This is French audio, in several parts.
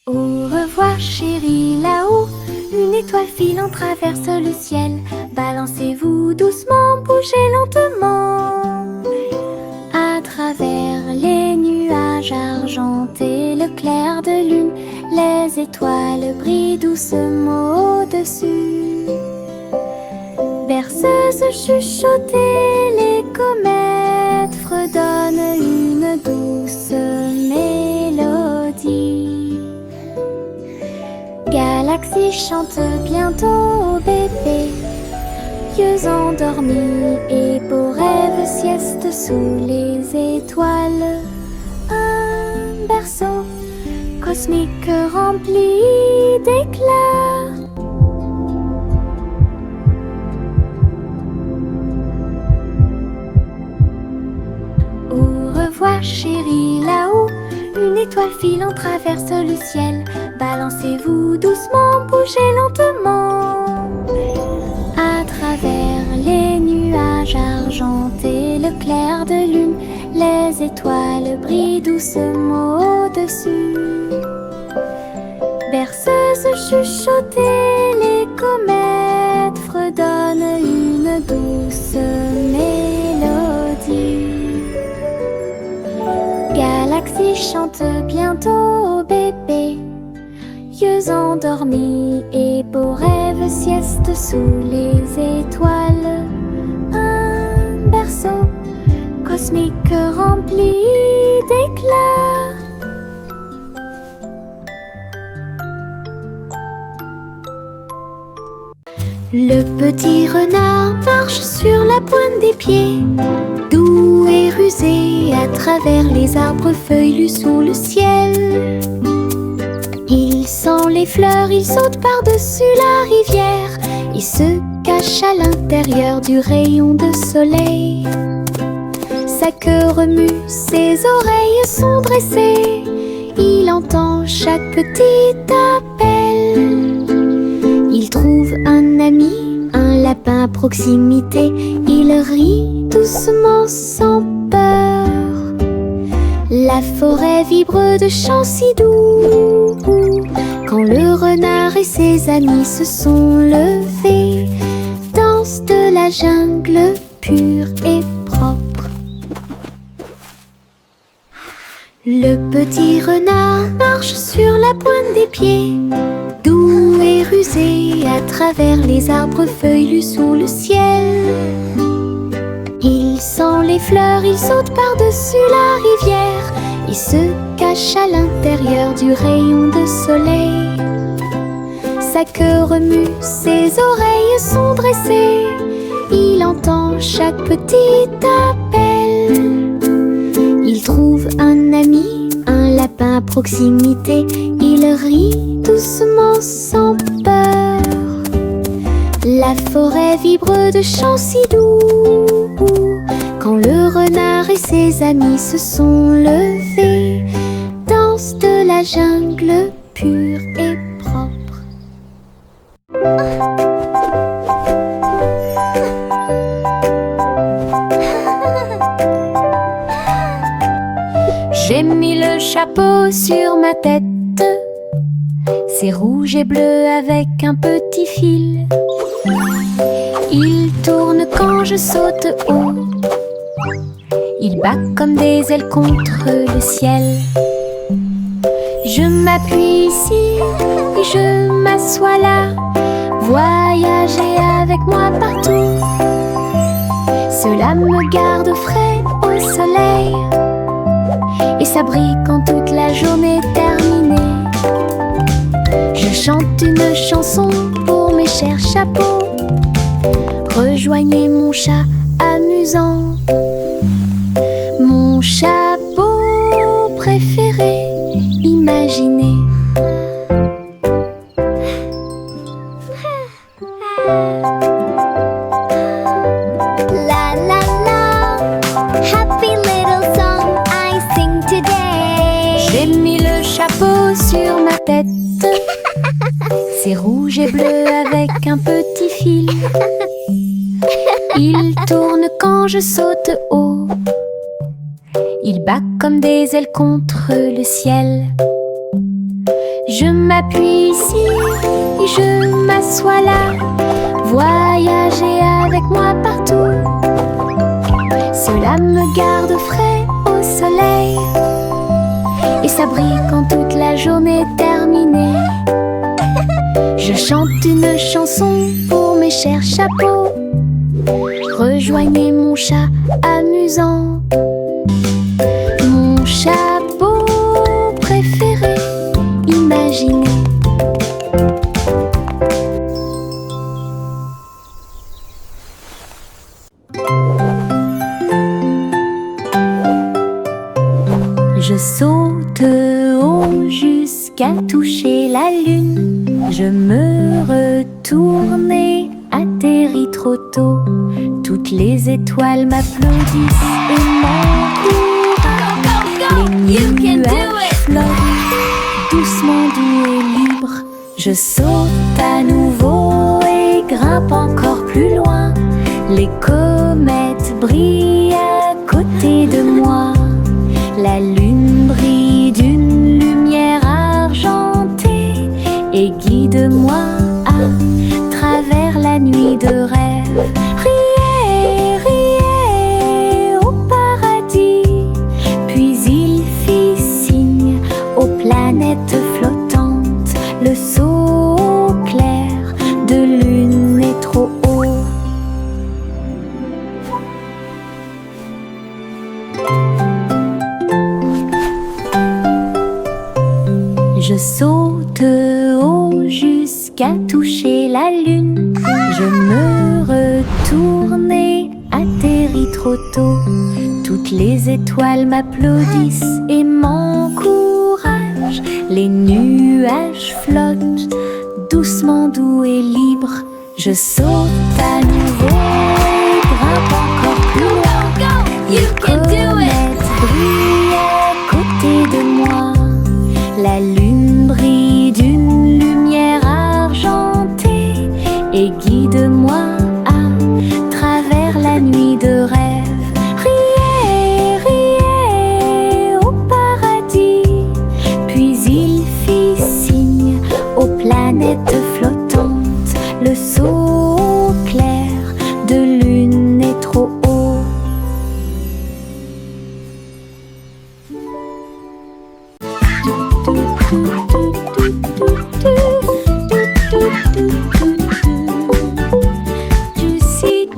Au revoir chérie, là-haut, une étoile filant traverse le ciel. Balancez-vous doucement, bougez lentement. À travers les nuages argentés, le clair de lune, les étoiles brillent doucement au-dessus. Berceuse chuchotée, les comètes fredonnent une douce mélodie. Galaxie chante bientôt au bébé, yeux endormis et beaux rêves sieste sous les étoiles. Un berceau cosmique rempli d'éclats. Au revoir chérie, là-haut, une étoile filante traverse le ciel. Balancez-vous doucement, bougez lentement. À travers les nuages argentés, le clair de lune, les étoiles brillent doucement au-dessus. Berceuse chuchotée, les comètes fredonnent une douce mélodie. Galaxie chante bientôt au bébé, yeux endormis et beaux rêves sieste sous les étoiles. Un berceau cosmique rempli d'éclats. Le petit renard marche sur la pointe des pieds, doux et rusé à travers les arbres feuillus sous le ciel. Il sent les fleurs, il saute par-dessus la rivière, il se cache à l'intérieur du rayon de soleil. Sa queue remue, ses oreilles sont dressées, il entend chaque petit appel. Il trouve un ami, un lapin à proximité, il rit doucement sans peur. La forêt vibre de chants si doux, quand le renard et ses amis se sont levés, danse de la jungle pure et propre. Le petit renard marche sur la pointe des pieds, doux et rusé à travers les arbres feuillus sous le ciel. Il sent les fleurs, il saute par-dessus la rivière, il se cache à l'intérieur du rayon de soleil. Sa queue remue, ses oreilles sont dressées, il entend chaque petit appel. Il trouve un ami, un lapin à proximité, il rit doucement sans peur. La forêt vibre de chants si doux, quand le renard et ses amis se sont levés, danse de la jungle pure et propre. J'ai mis le chapeau sur ma tête, c'est rouge et bleu avec un petit fil. Il tourne quand je saute haut, il bat comme des ailes contre le ciel. Je m'appuie ici et je m'assois là, voyager avec moi partout. Cela me garde frais au soleil et ça brille quand toute la journée est terminée. Je chante une chanson pour mes chers chapeaux, rejoignez mon chat amusant. Mon chapeau préféré, imaginez. La la la, happy little song I sing today. J'ai mis le chapeau sur ma tête, c'est rouge et bleu avec un petit fil. Il tourne quand je saute haut, il bat comme des ailes contre le ciel. Je m'appuie ici et je m'assois là. Voyager avec moi partout, cela me garde frais au soleil et ça brille quand toute la journée est terminée. Je chante une chanson pour mes chers chapeaux. Rejoignez mon chat amusant. Mon chapeau préféré, imaginez. Je saute haut jusqu'à toucher la lune. Je me retourne et atterris trop tôt. Toutes les étoiles m'applaudissent et m'encouragent. Les nuages flottent doucement, doux et libres. Je saute à nouveau et grimpe encore plus loin. Les comètes brillent à côté de moi. La lune brille d'une lumière argentée et guide-moi à travers la nuit de rêve. Riez, riez au paradis. Puis il fit signe aux planètes flottantes. Le saut clair de lune est trop haut. Je saute haut jusqu'à toucher la lune. Je me retourne et atterris trop tôt. Toutes les étoiles m'applaudissent et m'encouragent. Les nuages flottent doucement, doux et libres. Je saute à nouveau et grimpe encore plus loin. Les comètes brillent à côté de moi. La lune brille d'une lumière argentée et guide-moi à travers la nuit de rêve. Riez, riez au paradis. Puis il fit signe aux planètes flottantes. Le saut clair de lune est trop haut.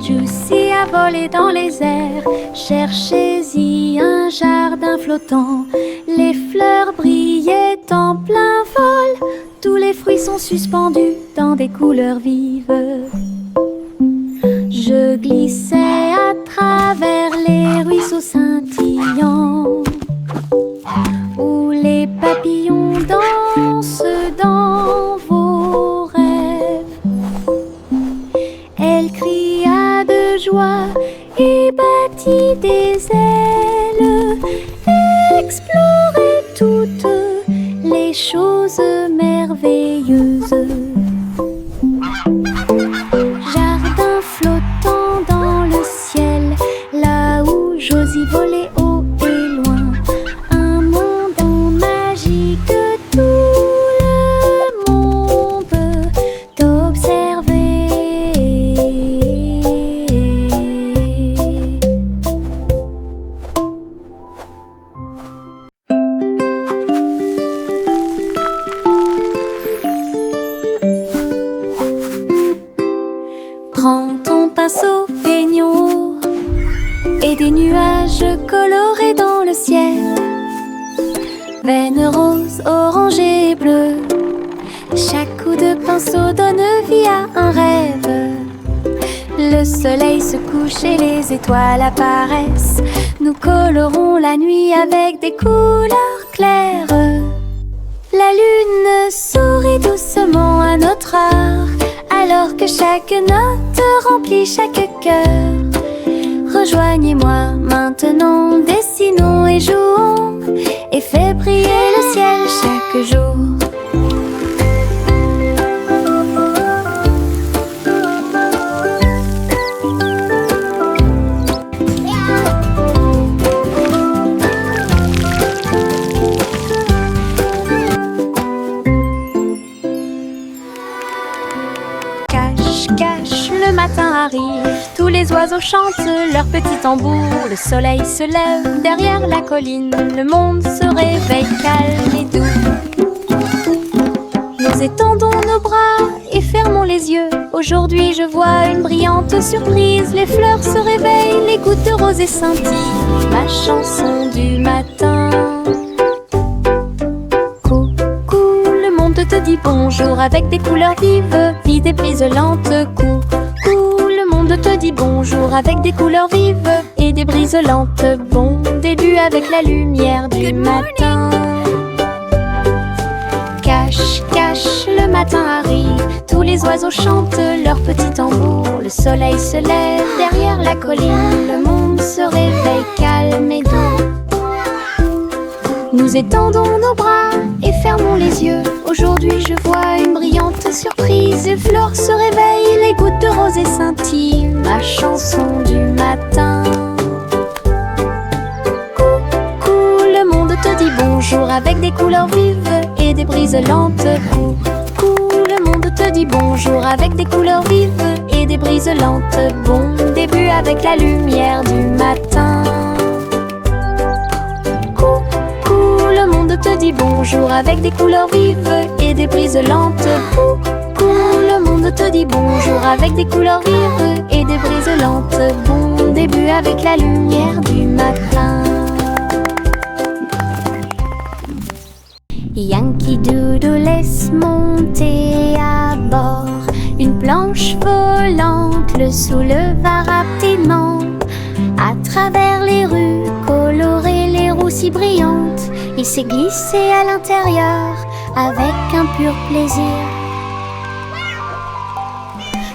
Juicy a volé dans les airs. Cherchez-y un jardin flottant. Les fleurs brillaient en plein vol. Tous les fruits sont suspendus dans des couleurs vives. Je glissais à travers les ruisseaux scintillants où les papillons dansent dans vos rêves. Elle cria de joie et battit des ailes. Explorait toutes les choses merveilleuses. Jardin flottant dans le ciel, là où j'ose y voler haut et loin. Un monde magique, tout le monde peut t'observer. Prends ton pinceau, peignons et des nuages colorés dans le ciel. Veines roses, orangées et bleues. Chaque coup de pinceau donne vie à un rêve. Le soleil se couche et les étoiles apparaissent. Nous colorons la nuit avec des couleurs claires. La lune sourit doucement à notre art, alors que chaque note remplit chaque cœur. Rejoignez-moi maintenant, dessinons et jouons, et fais briller le ciel chaque jour. matin arrive, tous les oiseaux chantent leur petit tambour. Le soleil se lève derrière la colline, le monde se réveille calme et doux. Nous étendons nos bras et fermons les yeux. Aujourd'hui je vois une brillante surprise. Les fleurs se réveillent, les gouttes de rosée scintillent. Ma chanson du matin. Coucou, le monde te dit bonjour avec des couleurs vives, vives et briselantes. Coucou, le monde te dit bonjour avec des couleurs vives et des briselantes. Bon début avec la lumière du matin. Cache, cache, le matin arrive, tous les oiseaux chantent leur petit tambour. Le soleil se lève derrière la colline, le monde se réveille calme et doux. Nous étendons nos bras et fermons les yeux. Aujourd'hui je vois une brillante surprise. Les fleurs se réveillent, les gouttes de rosée scintillent. Ma chanson du matin. Coucou, le monde te dit bonjour avec des couleurs vives et des briselantes. Coucou, le monde te dit bonjour avec des couleurs vives et des briselantes. Bon début avec la lumière du matin. Coucou, le monde te dit bonjour avec des couleurs vives et des briselantes. Coucou, le monde te dit bonjour avec des couleurs vives et des briselantes. Bon début avec la lumière du matin. Yankee Doodle laisse monter à bord une planche volante, le souleva rapidement. À travers les rues colorées, les roues si brillantes, il s'est glissé à l'intérieur avec un pur plaisir.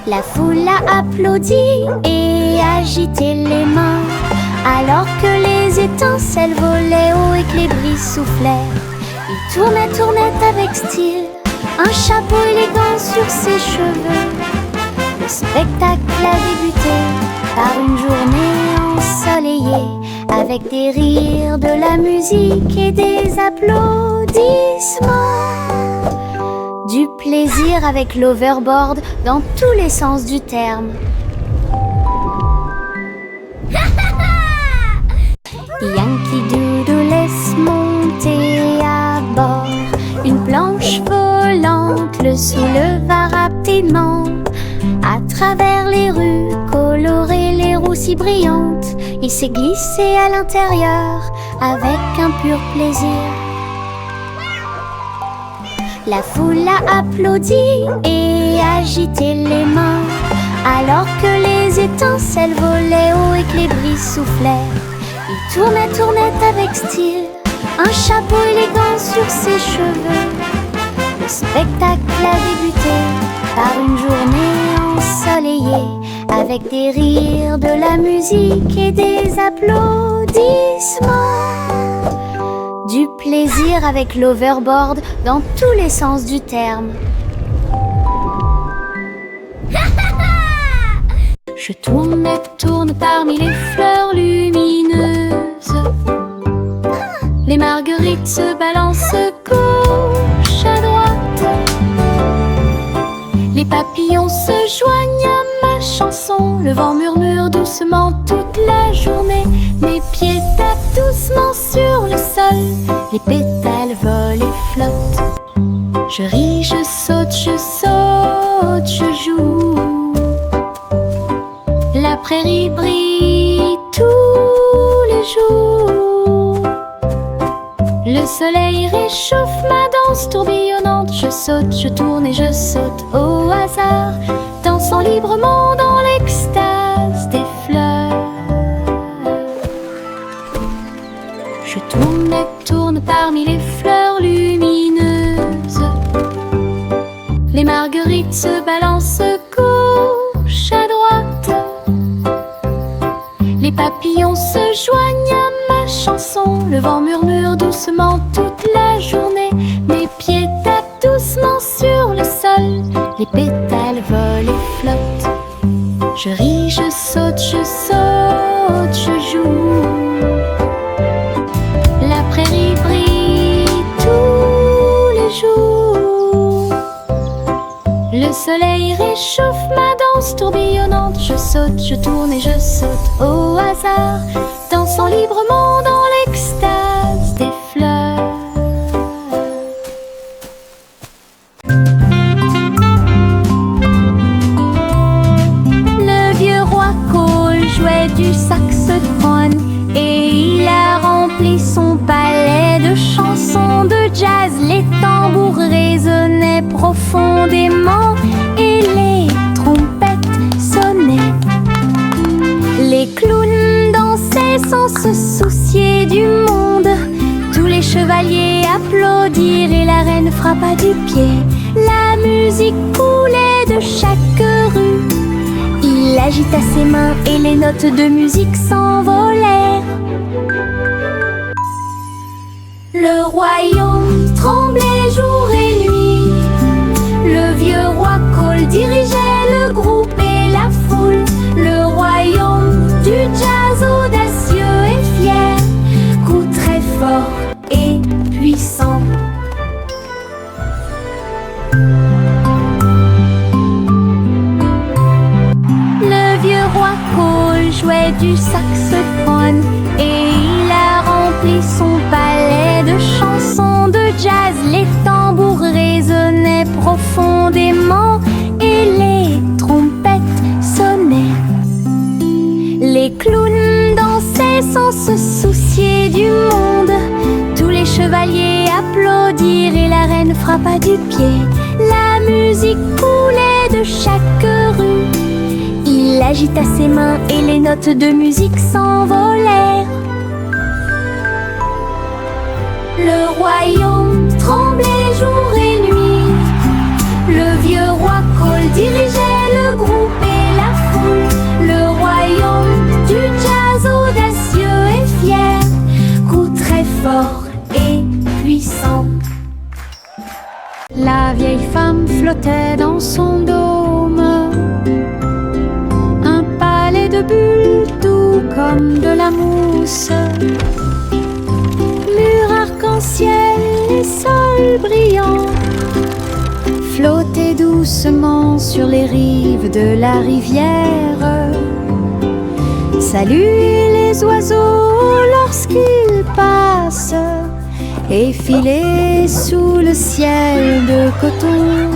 La foule a applaudi et agité les mains, alors que les étincelles volaient haut et que les brises soufflaient. Il tournait, tournait avec style, un chapeau élégant sur ses cheveux. Le spectacle a débuté par une journée ensoleillée, avec des rires, de la musique et des applaudissements. Du plaisir avec l'overboard dans tous les sens du terme. Yankee Doodle laisse monter à bord une planche volante, le souleva rapidement. À travers les rues colorées, les roues si brillantes, il s'est glissé à l'intérieur avec un pur plaisir. La foule a applaudi et agité les mains, alors que les étincelles volaient haut et que les brises soufflaient. Il tournait, tournait avec style, un chapeau élégant sur ses cheveux. Le spectacle a débuté par une journée ensoleillée, avec des rires, de la musique et des applaudissements. Du plaisir avec l'overboard dans tous les sens du terme. Je tourne et tourne parmi les fleurs lumineuses. Les marguerites se balancent gauche à droite. Les papillons se joignent à ma chanson. Le vent murmure doucement toute la journée. Mes pieds tapent doucement sur le sol. Les pétales volent et flottent. Je ris, je saute, je joue. La prairie brille tous les jours. Le soleil réchauffe ma danse tourbillonnante. Je saute, je tourne et je saute au hasard, dansant librement dans l'extase des fleurs. Je tourne et tourne parmi les fleurs lumineuses. Les marguerites se balancent gauche à droite. Les papillons se joignent à ma chanson. Le vent murmure doucement toute la journée. Mes pieds tapent doucement sur le sol. Les pétales volent et flottent. Je ris, je saute, je joue. La prairie brille tous les jours. Le soleil réchauffe ma danse tourbillonnante. Je saute, je tourne et je saute au hasard, dansant librement dans l'extase des fleurs. Le vieux roi Cole jouait du saxophone et il a rempli son palais de chansons de jazz. Les tambours résonnaient profondément et les trompettes sonnaient. Les clowns dansaient sans se soucier du monde. Tous les chevaliers applaudirent et la reine frappa du pied. La musique coulait de chaque rue. Il agita ses mains et les notes de musique s'envolèrent. Le royaume tremblait jour et nuit. Le vieux roi Cole dirigeait le groupe et la foule. Le royaume du jazz audacieux et fier, coup très fort et puissant. Le vieux roi Cole jouait du saxophone et il a rempli son palais de chansons de jazz. Les tambours résonnaient profondément et les trompettes sonnaient. Les clowns dansaient sans se soucier du monde. Tous les chevaliers applaudirent et la reine frappa du pied. La musique coulait de chaque rue. Il agita ses mains et les notes de musique s'envolèrent. Le royaume tremblait jour et nuit. Le vieux roi Cole dirigeait le groupe et la foule. Le royaume du jazz audacieux et fier, coup très fort et puissant. La vieille femme flottait dans son dôme, un palais de bulles doux comme de la mousse. Mur arc-en-ciel et sol brillant, flotter doucement sur les rives de la rivière. Saluer les oiseaux lorsqu'ils passent et filer sous le ciel de coton.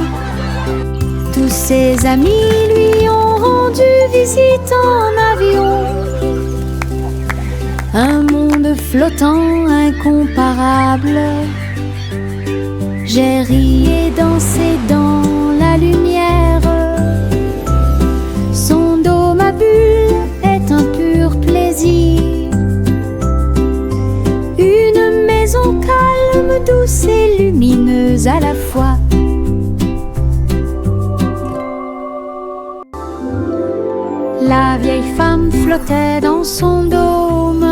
Tous ses amis lui ont rendu visite en avion. Un monde flottant incomparable. J'ai ri et dansé dans la lumière. Son dôme à bulles est un pur plaisir. Une maison calme, douce et lumineuse à la fois. La vieille femme flottait dans son dôme,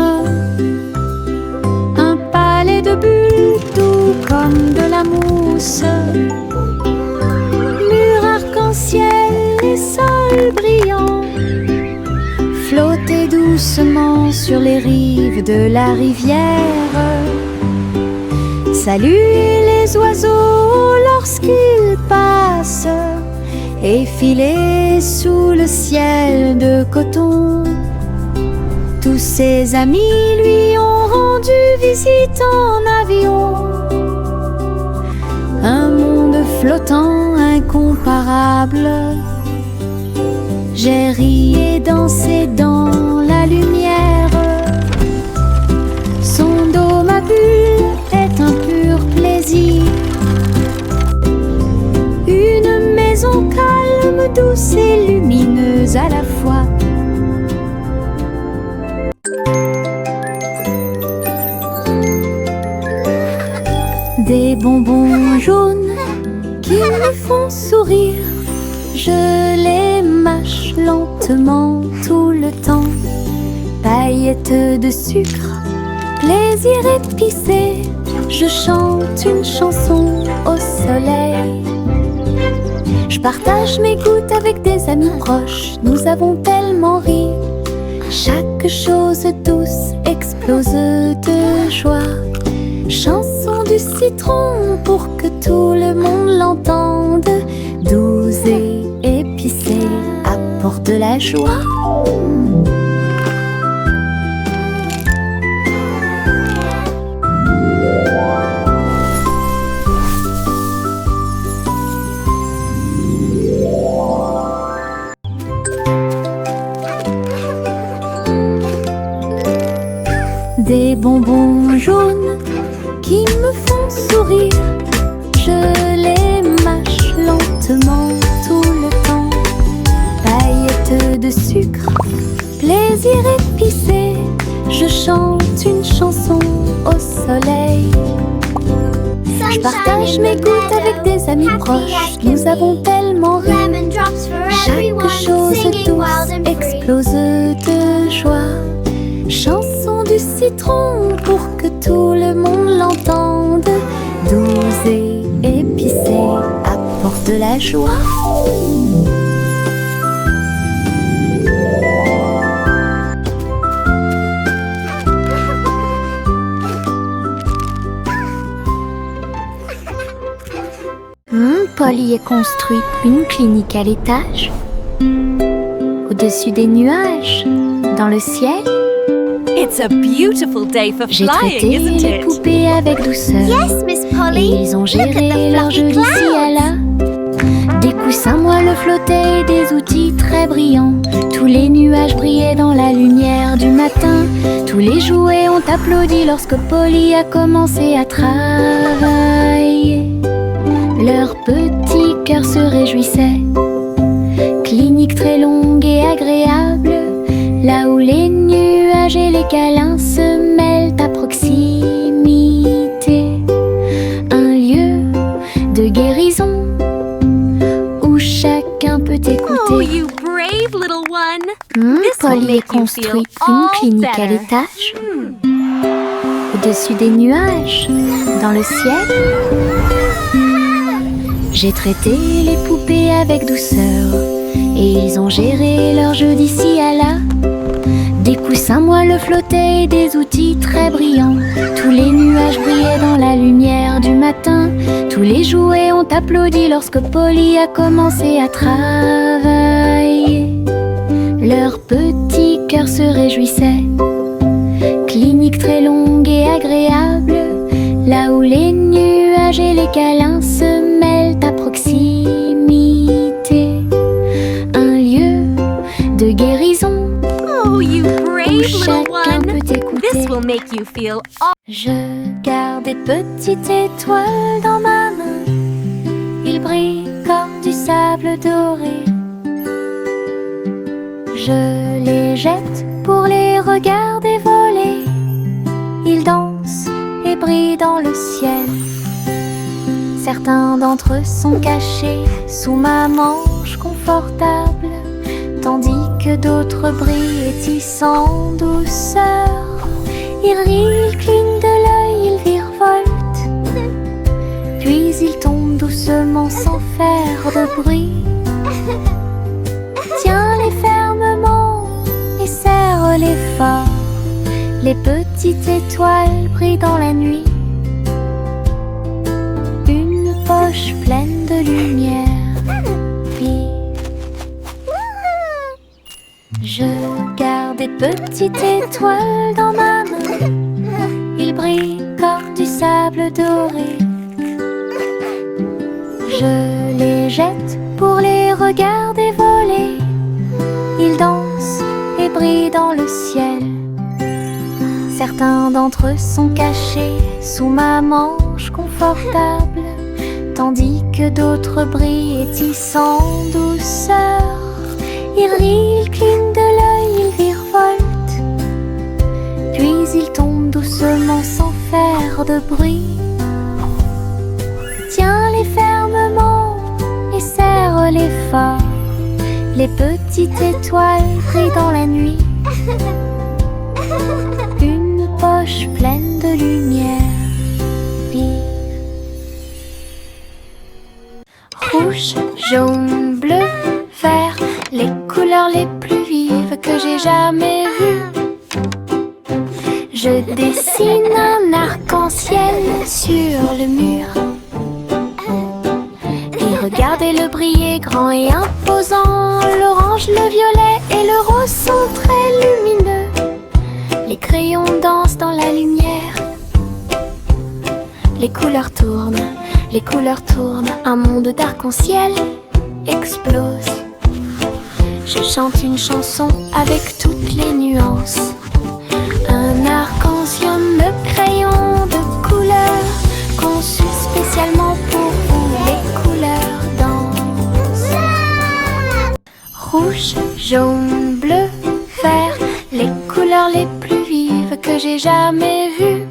un palais de bulles doux comme de la mousse. Mur arc-en-ciel et sol brillant, flotter doucement sur les rives de la rivière. Saluer les oiseaux lorsqu'ils passent et filer sous le ciel de coton. Tous ses amis lui ont rendu visite en avion. Un monde flottant incomparable. J'ai ri et dansé dans la lumière. Son dôme à bulles est un pur plaisir. Une maison calme, douce et lumineuse à la fois. Des bonbons jaunes qui me font sourire, je les mâche lentement tout le temps. Paillettes de sucre, plaisir épicé, je chante une chanson au soleil. Je partage mes gouttes avec des amis proches, nous avons tellement ri. Chaque chose douce explose de joie. Chanson du citron pour que tout le monde l'entende. Doux joie. Des bonbons jaunes qui me font sourire, je les mâche lentement tout le temps. Paillettes de sucre, plaisir épicé, je chante une chanson au soleil. Je partage mes gouttes avec des amis proches, nous avons tellement ri. Chaque chose douce explose de joie. Chanson du citron pour que tout le monde l'entende. Douce et épicée, apporte de la joie. Polly a construit une clinique à l'étage, au-dessus des nuages, dans le ciel. It's a beautiful day for J'ai flying, traité isn't les it? poupées avec douceur. Yes, Miss Et Polly. ils ont Look at géré the leur jeu fluffy d'ici à là. Des coussins moelleux flottaient, des outils très brillants. Tous les nuages brillaient dans la lumière du matin. Tous les jouets ont applaudi lorsque Polly a commencé à travailler. Leur petit cœur se réjouissait. Clinique très longue et agréable, là où les nuages et les câlins se mêlent à proximité. Un lieu de guérison où chacun peut écouter. Oh, you brave little one. This will Polly a make you construit feel une all clinique à better. l'étage, au-dessus des nuages, dans le ciel. J'ai traité les poupées avec douceur, et ils ont géré leur jeu d'ici à là. Des coussins moelleux flottaient et des outils très brillants. Tous les nuages brillaient dans la lumière du matin. Tous les jouets ont applaudi lorsque Polly a commencé à travailler. Leur petit cœur se réjouissait. Clinique très longue et agréable, là où les nuages et les câlins se mêlent à proximité. Un lieu de guérison Oh, you brave où little chacun one. peut écouter. This will make you feel all... Je garde des petites étoiles dans ma main. Ils brillent comme du sable doré. Je les jette pour les regarder voler. Ils dansent et brillent dans le ciel. Certains d'entre eux sont cachés sous ma manche confortable, tandis que d'autres brillent étissent en douceur. Ils rient, ils clignent de l'œil, ils virevoltent, puis ils tombent doucement sans faire de bruit. Tiens-les fermement et serre-les fort. Les petites étoiles brillent dans la nuit. Une poche pleine de lumière vive. Je garde des petites étoiles dans ma main. Ils brillent comme du sable doré. Je les jette pour les regarder voler. Ils dansent et brillent dans le ciel. Certains d'entre eux sont cachés sous ma manche confortable, tandis que d'autres brillent étissent en douceur. Ils rient, ils clignent de l'œil, ils virevoltent, puis ils tombent doucement sans faire de bruit. Tiens-les fermement et serre-les fort. Les petites étoiles brillent dans la nuit. Une poche pleine de lumière vive. Rouge, jaune, bleu, vert, les couleurs les plus vives que j'ai jamais vues. Je dessine un arc-en-ciel sur le mur et Regardez-le briller grand et imposant. L'orange, le violet et le rose sont très lumineux. Les crayons dansent dans la lumière. Les couleurs tournent, un monde d'arc-en-ciel explose. Je chante une chanson avec toutes les nuances. Un arc-en-ciel de crayons de couleurs conçu spécialement pour vous. Les couleurs dansent. Rouge, jaune, bleu, vert, les couleurs les plus vives que j'ai jamais vues.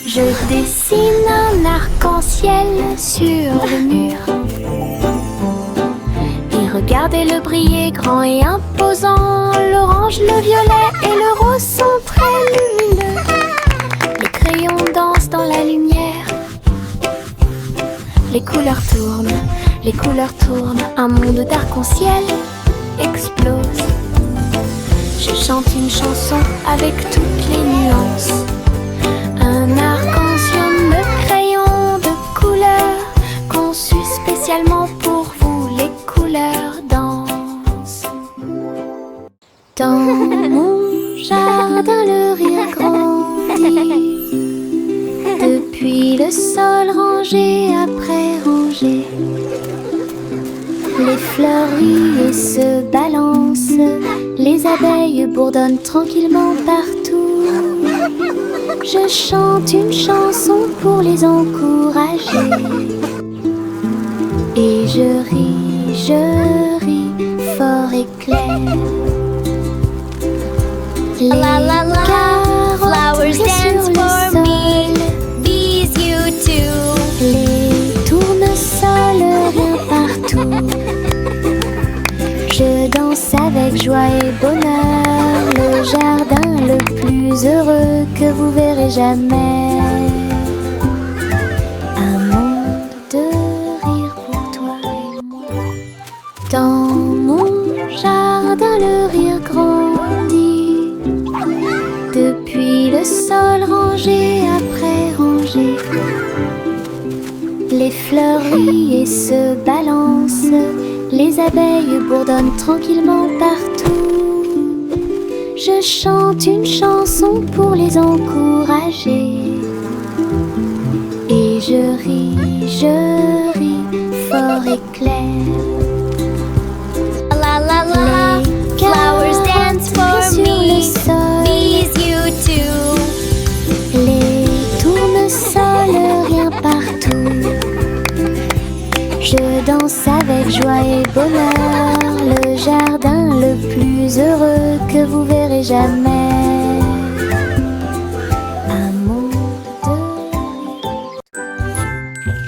Je dessine un arc-en-ciel sur le mur. Et regardez-le briller grand et imposant. L'orange, le violet et le rose sont très lumineux. Les crayons dansent dans la lumière. Les couleurs tournent, un monde d'arc-en-ciel explose. Je chante une chanson avec toutes les nuances. Un arc-en-ciel de crayons de couleurs conçu spécialement pour vous. Les couleurs dansent. Dans mon jardin, le rire grandit. Depuis le sol rangé après rangé, les fleuris se balancent. Les abeilles bourdonnent tranquillement partout. Je chante une chanson pour les encourager. Et je ris fort et clair. Les carottes Flowers sur dance le for sol. me. Bees you too. Les tournesols rien partout. Je danse avec joie et bonheur. Le jardin le plus heureux que vous verrez jamais. Un monde de rire pour toi et moi. Dans mon jardin, le rire grandit. Depuis le sol rangé après rangé, les fleuris se balancent. Les abeilles bourdonnent tranquillement partout. Je chante une chanson pour les encourager. Et je ris fort et clair. La la la. Les Flowers carottes dance for sur le me. sol. Bees you too. Les tournesols rien partout. Je danse avec joie et bonheur. Le jardin le plus heureux que vous verrez jamais. Un monde de rire.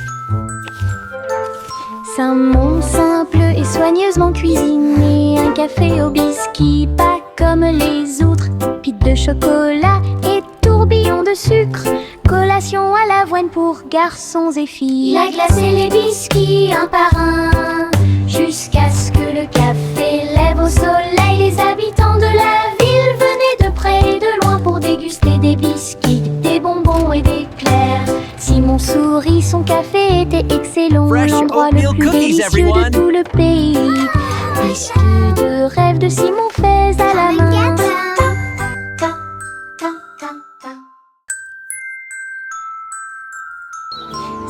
Saumon simple et soigneusement cuisiné. Un café au biscuit, pas comme les autres. Pite de chocolat et tourbillon de sucre. Collation à l'avoine pour garçons et filles. La glace et les biscuits un par un, jusqu'à ce que le café lève au soleil. Les habitants de la ville venaient de près et de loin pour déguster des biscuits, des bonbons et des éclairs. Simon sourit, son café était excellent. Fresh L'endroit le oatmeal plus cookies, délicieux everyone. de tout le pays. Biscuits de rêve de Simon faits à la main.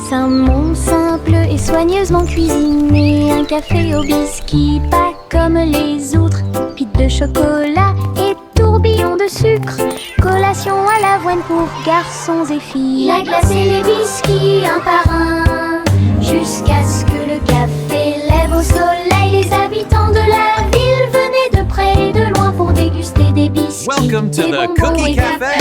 Saumon simple et soigneusement cuisiné. Un café au biscuit, pas comme les autres. Pite de chocolat et tourbillon de sucre. Collation à l'avoine pour garçons et filles. La glace et les biscuits un par un, jusqu'à ce que le café lève au soleil. Les habitants de la ville venaient de près et de loin pour déguster des biscuits, Welcome to des the bonbons Cookie et Cafe.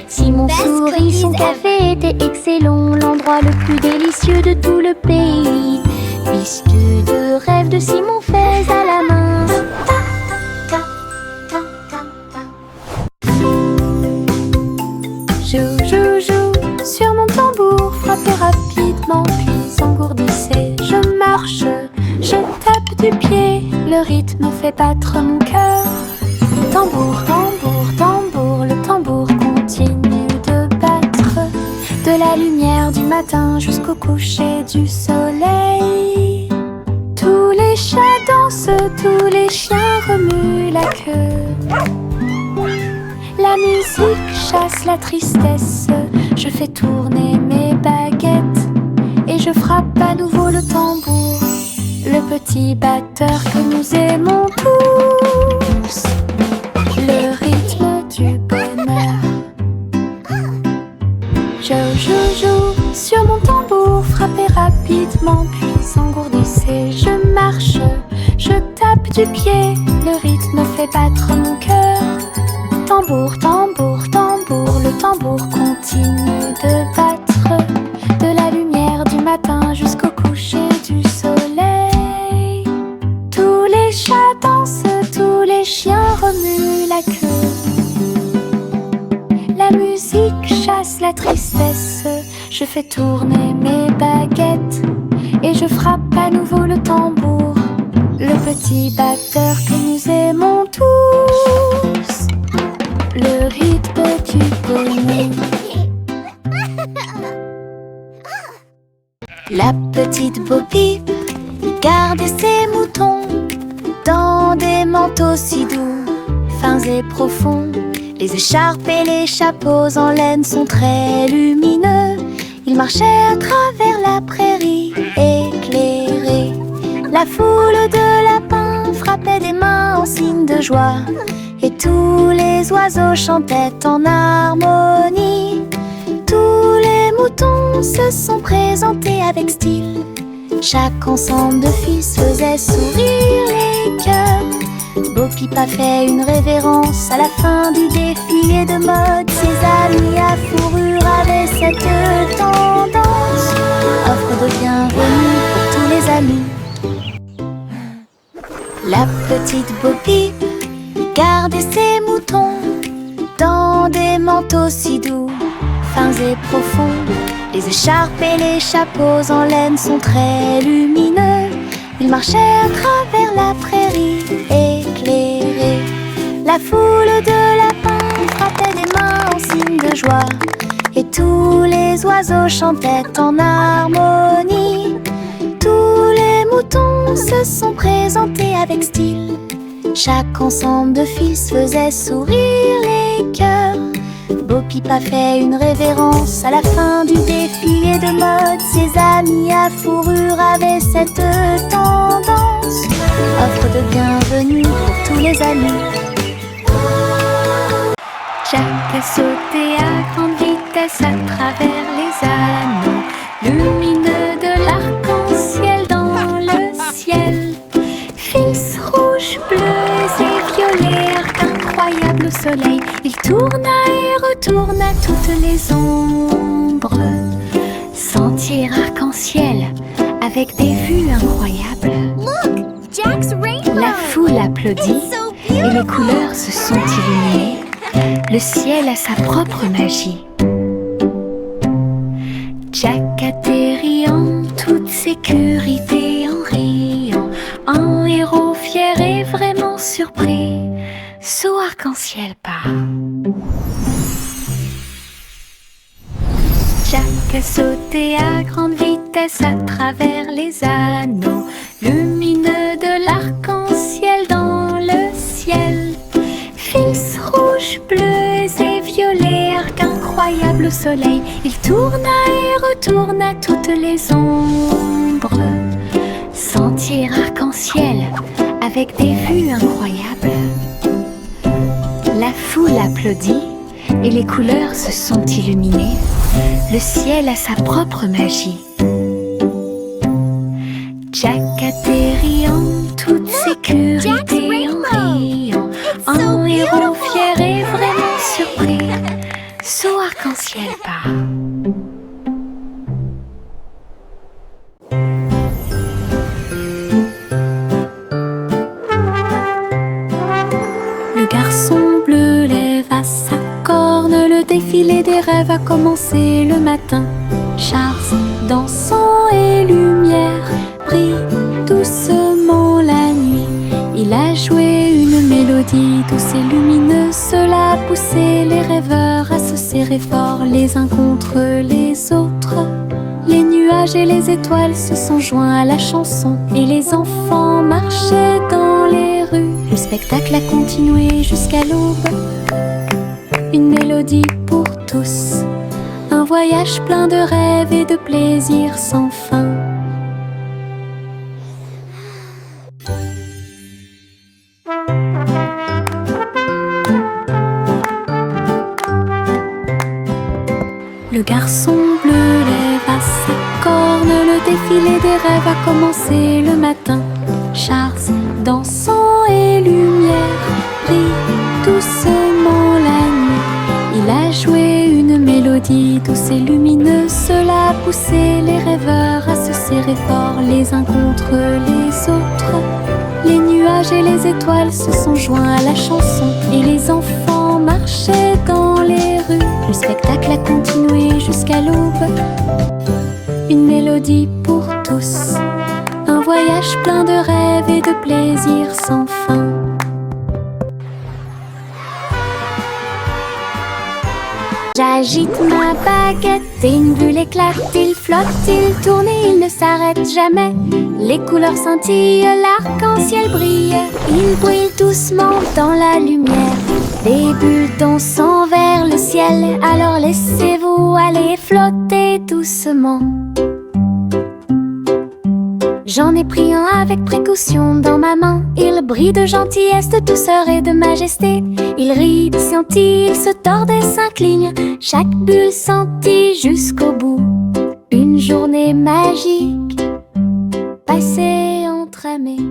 Simon sourit, son café était excellent. L'endroit le plus délicieux de tout le pays. Biscuits de rêve de Simon faits à la main. Joue sur mon tambour, frappez rapidement puis engourdissez. Je marche, je tape du pied, le rythme fait battre mon cœur. Tambour, tambour, tambour, le tambour continue de battre. De la lumière du matin jusqu'au coucher du soleil. chasse la tristesse. Je fais tourner mes baguettes et je frappe à nouveau le tambour, le petit batteur que nous aimons tous, le rythme du bonheur. Je joue sur mon tambour, frappé rapidement puis engourdissé. Je marche, je tape du pied, le rythme fait battre mon cœur. Tambour, tambour, tambour, le tambour continue de battre, de la lumière du matin jusqu'au coucher du soleil. Tous les chats dansent, tous les chiens remuent la queue. La musique chasse la tristesse, je fais tourner mes baguettes et je frappe à nouveau le tambour, le petit batteur que nous aimons tous, le rythme du bonheur. La petite Bo Peep gardait ses moutons dans des manteaux si doux, fins et profonds. Les écharpes et les chapeaux en laine sont très lumineux. Ils marchaient à travers la prairie éclairée. La foule de lapins frappait des mains en signe de joie, et tous les oiseaux chantaient en harmonie. Tous les moutons se sont présentés avec style. Chaque ensemble de fils faisait sourire les cœurs. Bo Peep a fait une révérence à la fin du défilé de mode. Ses amis à fourrure avaient cette tendance. Offre de bienvenue pour tous les amis. La petite Bo Peep gardait ses moutons dans des manteaux si doux, fins et profonds. Les écharpes et les chapeaux en laine sont très lumineux. Ils marchaient à travers la prairie éclairée. La foule de lapins frappait des mains en signe de joie, et tous les oiseaux chantaient en harmonie. Tous les moutons se sont présentés avec style. Chaque ensemble de fils faisait sourire les cœurs. Bo Peep a fait une révérence à la fin du défilé de mode. Ses amis à fourrure avaient cette tendance. Offre de bienvenue pour tous les amis. Jack a sauté à grande vitesse à travers les anneaux lumineux de l'arc-en-ciel dans le ciel. Fils rouges, bleus et violets, arc incroyable au soleil. Il tourna et retourna toutes les ombres. Sentier arc-en-ciel avec des vues incroyables. Look, Jack's rainbow. La foule applaudit It's so et les beautiful. couleurs se sont illuminées. Le ciel a sa propre magie. Jack atterrit en toute sécurité en riant, un héros fier et vraiment surpris. Saut arc-en-ciel part. Jack a sauté à grande vitesse à travers les anneaux lumineux de l'arc-en-ciel dans le ciel. Fils rouges, bleus et violets, arc incroyable au soleil. Il tourna et retourna toutes les ombres. Sentier arc-en-ciel avec des vues incroyables. La foule applaudit et les couleurs se sont illuminées. Le ciel a sa propre magie. Jack atterrit en toute sécurité en riant, un héros fier et vraiment surpris. Saut arc-en-ciel part. Le garçon bleu lève sa corne, le défilé des rêves a commencé le matin. Charles, dansant et lumière, brille doucement la nuit. Il a joué une mélodie douce et lumineuse, cela a poussé les rêveurs à se serrer fort les uns contre les autres. Les nuages et les étoiles se sont joints à la chanson et les enfants marchaient dans les rues. Le spectacle a continué jusqu'à l'aube. une mélodie pour tous, un voyage plein de rêves et de plaisirs sans fin. Le garçon bleu lève à sa corne, le défilé des rêves a commencé le matin. Charles, dansant et lumière, brille doucement la nuit. Il a joué une mélodie douce et lumineuse, cela a poussé les rêveurs à se serrer fort les uns contre les autres. Les nuages et les étoiles se sont joints à la chanson et les enfants marchaient dans les rues. Le spectacle a continué jusqu'à l'aube. Une mélodie pour tous, un voyage plein de rêves et de plaisirs sans fin. J'agite ma baguette et une bulle éclate. Il flotte, il tourne et il ne s'arrête jamais. Les couleurs scintillent, l'arc-en-ciel brille. Il brille doucement dans la lumière. Des bulles dansent vers le ciel. Alors laissez-vous aller flotter doucement. J'en ai pris un avec précaution dans ma main. Il brille de gentillesse, de douceur et de majesté. Il rit, scintille, il se tord et s'incline. Chaque bulle sentit jusqu'au bout. Une journée magique passée entre amis.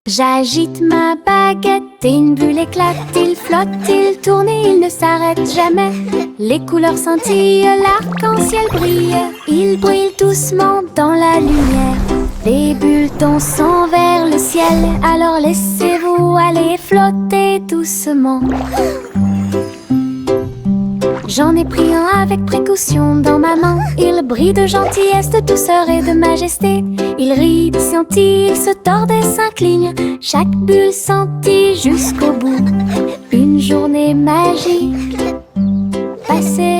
J'agite ma baguette et une bulle éclate. Il flotte, il tourne et il ne s'arrête jamais. Les couleurs scintillent, l'arc-en-ciel brille. Il brille doucement dans la lumière. Des bulles dansent vers le ciel. Alors laissez-vous aller flotter doucement. J'en ai pris un avec précaution dans ma main. Il brille de gentillesse, de douceur et de majesté. Il rit, scintille, il se tord et s'incline. Chaque bulle sentit jusqu'au bout. Une journée magique passée